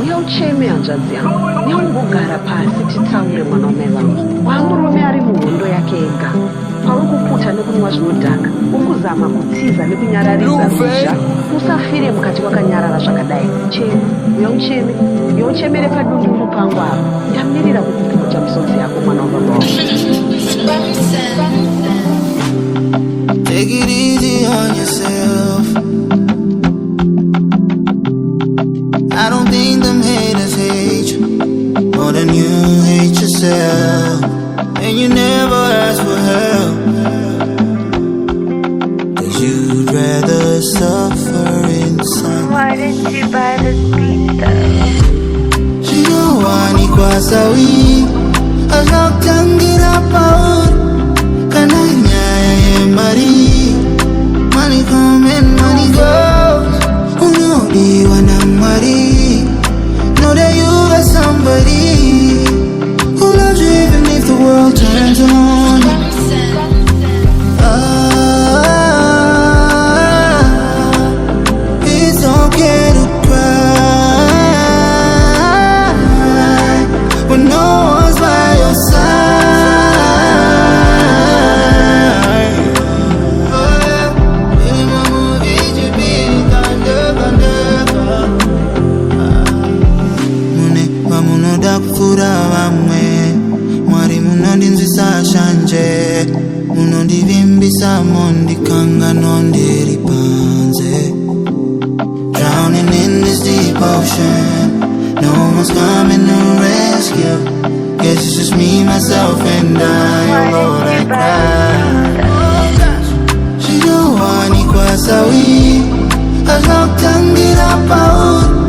uyaucheme hanzvadzi yangu, neungogara pasi titaure mwanaume vangu. Wamurume ari muhondo yake ega, pauri kuputa nekunwa zvinodhaka, ukuzama kutiza nekunyararidza ruzha. Usafire mukati wakanyarara zvakadai. Cheme, uyaucheme, uyauchemere padundundu pangu apa. Ndamirira kukuputa misodzi yako mwana wababa wangu. Take it easy on yourself. I don't think them haters hate you more than you hate yourself. And you never ask for help, 'cause you'd rather suffer in silence. Why didn't you buy the pizza? She don't want it quite a week. I locked and get up out. Can I money? Money come and money goes. Who know the one I'm worried? Know that you got somebody who loves you even if the world turns on. It's okay to cry when no one's by your side. Mwari munondinzwisa shanje, munondivimbisa mondikanga nondiri panze. Drowning in this deep ocean, no one's coming to rescue. Guess it's just me, myself and I, oh Lord, I cry. She don't want it quite so weak. I locked and get up out.